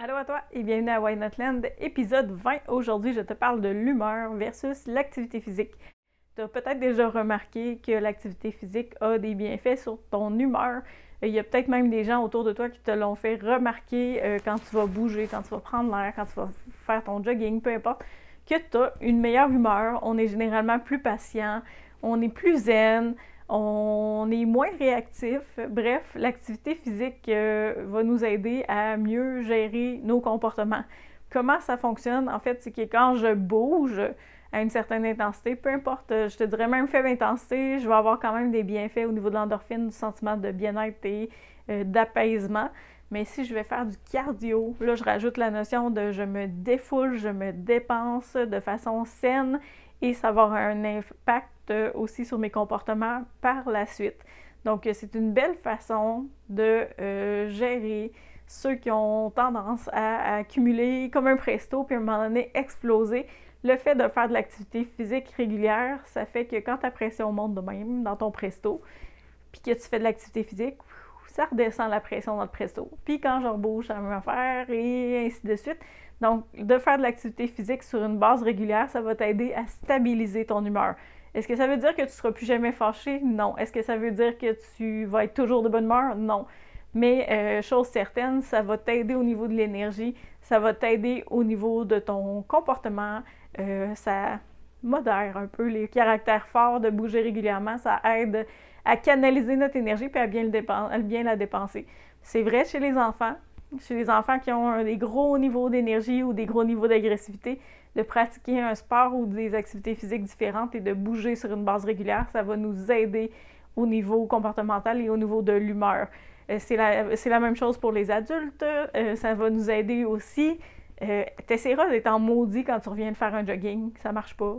Allô à toi et bienvenue à Why Not Land, épisode 20. Aujourd'hui, je te parle de l'humeur versus l'activité physique. Tu as peut-être déjà remarqué que l'activité physique a des bienfaits sur ton humeur. Il y a peut-être même des gens autour de toi qui te l'ont fait remarquer quand tu vas bouger, quand tu vas prendre l'air, quand tu vas faire ton jogging, peu importe, que tu as une meilleure humeur. On est généralement plus patient, on est plus zen, on est moins réactif. Bref, l'activité physique va nous aider à mieux gérer nos comportements. Comment ça fonctionne? En fait, c'est que quand je bouge à une certaine intensité, peu importe, je te dirais même faible intensité, je vais avoir quand même des bienfaits au niveau de l'endorphine, du sentiment de bien-être et d'apaisement. Mais si je vais faire du cardio, là, je rajoute la notion de je me défoule, je me dépense de façon saine et ça va avoir un impact aussi sur mes comportements par la suite. Donc, c'est une belle façon de gérer ceux qui ont tendance à accumuler comme un presto puis à un moment donné exploser. Le fait de faire de l'activité physique régulière, ça fait que quand ta pression monte de même dans ton presto, puis que tu fais de l'activité physique, ça redescend la pression dans le presto. Puis quand je rebouge, c'est la même affaire et ainsi de suite. Donc, de faire de l'activité physique sur une base régulière, ça va t'aider à stabiliser ton humeur. Est-ce que ça veut dire que tu ne seras plus jamais fâché? Non. Est-ce que ça veut dire que tu vas être toujours de bonne humeur? Non. Mais chose certaine, ça va t'aider au niveau de l'énergie, ça va t'aider au niveau de ton comportement, ça modère un peu les caractères forts de bouger régulièrement, ça aide à canaliser notre énergie puis à bien la dépenser. C'est vrai chez les enfants qui ont des gros niveaux d'énergie ou des gros niveaux d'agressivité, de pratiquer un sport ou des activités physiques différentes et de bouger sur une base régulière, ça va nous aider au niveau comportemental et au niveau de l'humeur. C'est la même chose pour les adultes, ça va nous aider aussi. T'essaieras d'être en maudit quand tu reviens de faire un jogging, ça marche pas.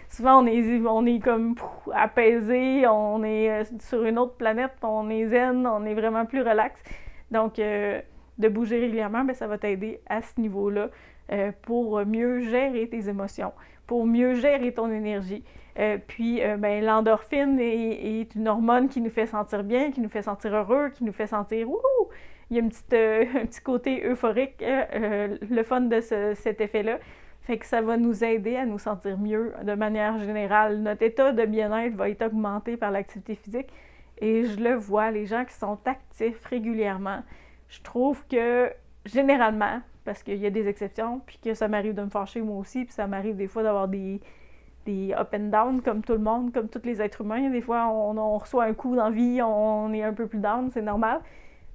Souvent on est comme apaisé, on est sur une autre planète, on est zen, on est vraiment plus relax. Donc de bouger régulièrement, ben, ça va t'aider à ce niveau-là pour mieux gérer tes émotions, pour mieux gérer ton énergie. Puis ben, l'endorphine est une hormone qui nous fait sentir bien, qui nous fait sentir heureux, qui nous fait sentir wouhou! Il y a un petit côté euphorique, le fun de cet effet-là. Fait que ça va nous aider à nous sentir mieux de manière générale. Notre état de bien-être va être augmenté par l'activité physique. Et je le vois, les gens qui sont actifs régulièrement, je trouve que généralement, parce qu'il y a des exceptions, puis que ça m'arrive de me fâcher moi aussi, puis ça m'arrive des fois d'avoir des up and down comme tout le monde, comme tous les êtres humains. Des fois, on reçoit un coup dans la vie, on est un peu plus down, c'est normal.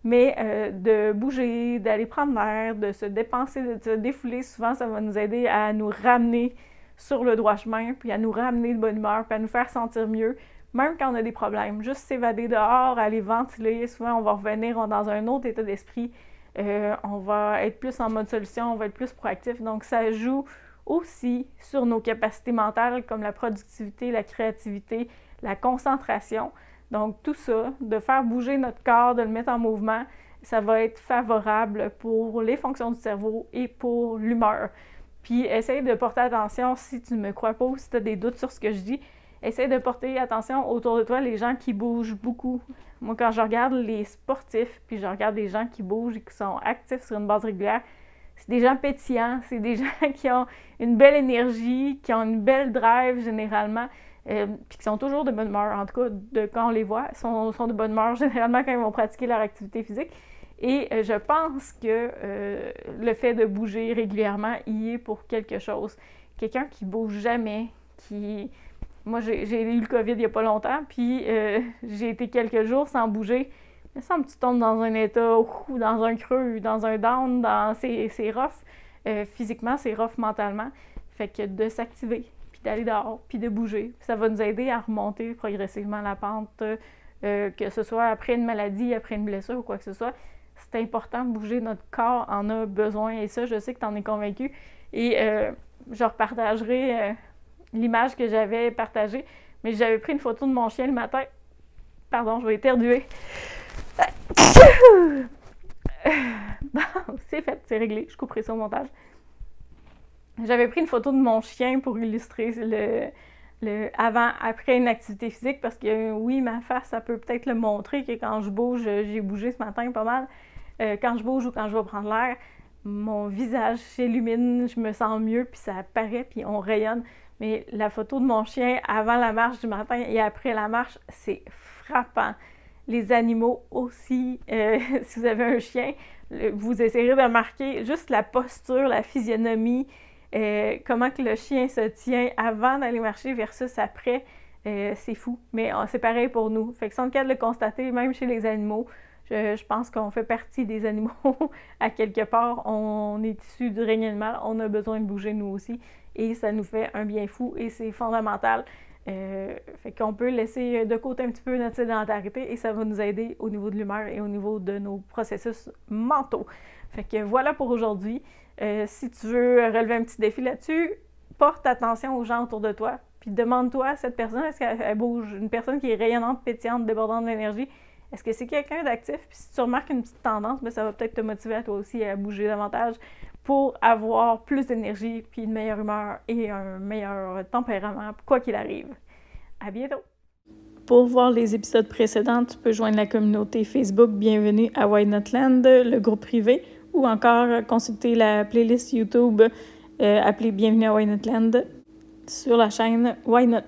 Mais de bouger, d'aller prendre l'air, de se dépenser, de se défouler, souvent, ça va nous aider à nous ramener sur le droit chemin, puis à nous ramener de bonne humeur, puis à nous faire sentir mieux, même quand on a des problèmes. Juste s'évader dehors, aller ventiler, souvent, on va revenir dans un autre état d'esprit. On va être plus en mode solution, on va être plus proactif. Donc, ça joue aussi sur nos capacités mentales comme la productivité, la créativité, la concentration. Donc tout ça, de faire bouger notre corps, de le mettre en mouvement, ça va être favorable pour les fonctions du cerveau et pour l'humeur. Puis essaye de porter attention, si tu ne me crois pas ou si tu as des doutes sur ce que je dis, essaye de porter attention autour de toi les gens qui bougent beaucoup. Moi, quand je regarde les sportifs, puis je regarde les gens qui bougent et qui sont actifs sur une base régulière, c'est des gens pétillants, c'est des gens qui ont une belle énergie, qui ont une belle drive généralement, puis qui sont toujours de bonne humeur. En tout cas, quand on les voit, ils sont de bonne humeur généralement quand ils vont pratiquer leur activité physique. Et je pense que le fait de bouger régulièrement y est pour quelque chose. Quelqu'un qui bouge jamais, Moi, j'ai eu le COVID il n'y a pas longtemps, puis j'ai été quelques jours sans bouger. Il me semble que tu tombes dans un état, dans un creux, dans un down, c'est rough. Physiquement, c'est rough mentalement. Fait que de s'activer, puis d'aller dehors, puis de bouger, ça va nous aider à remonter progressivement la pente, que ce soit après une maladie, après une blessure ou quoi que ce soit. C'est important de bouger, notre corps en a besoin, et ça, je sais que tu en es convaincu. Et je repartagerai l'image que j'avais partagée, mais j'avais pris une photo de mon chien le matin. Pardon, je vais éternuer. Bon, c'est fait, c'est réglé. Je couperai ça au montage. J'avais pris une photo de mon chien pour illustrer le avant-après une activité physique parce que oui, ma face, ça peut peut-être le montrer que quand je bouge, j'ai bougé ce matin pas mal. Quand je bouge ou quand je vais prendre l'air, mon visage s'illumine, je me sens mieux, puis ça apparaît, puis on rayonne. Mais la photo de mon chien avant la marche du matin et après la marche, c'est frappant. Les animaux aussi, si vous avez un chien, vous essayerez de remarquer juste la posture, la physionomie, comment que le chien se tient avant d'aller marcher versus après. C'est fou, mais c'est pareil pour nous. Fait que sans le cas de le constater, même chez les animaux, je pense qu'on fait partie des animaux à quelque part. On est issu du règne animal, on a besoin de bouger nous aussi et ça nous fait un bien fou et c'est fondamental. Fait qu'on peut laisser de côté un petit peu notre sédentarité et ça va nous aider au niveau de l'humeur et au niveau de nos processus mentaux. Fait que voilà pour aujourd'hui. Si tu veux relever un petit défi là-dessus, porte attention aux gens autour de toi. Puis demande-toi, cette personne, est-ce qu'elle bouge? Une personne qui est rayonnante, pétillante, débordante d'énergie, est-ce que c'est quelqu'un d'actif? Puis si tu remarques une petite tendance, bien, ça va peut-être te motiver à toi aussi à bouger davantage pour avoir plus d'énergie, puis une meilleure humeur et un meilleur tempérament, quoi qu'il arrive. À bientôt! Pour voir les épisodes précédents, tu peux joindre la communauté Facebook Bienvenue à Why Not Land, le groupe privé, ou encore consulter la playlist YouTube appelée Bienvenue à Why Not Land sur la chaîne Why Not.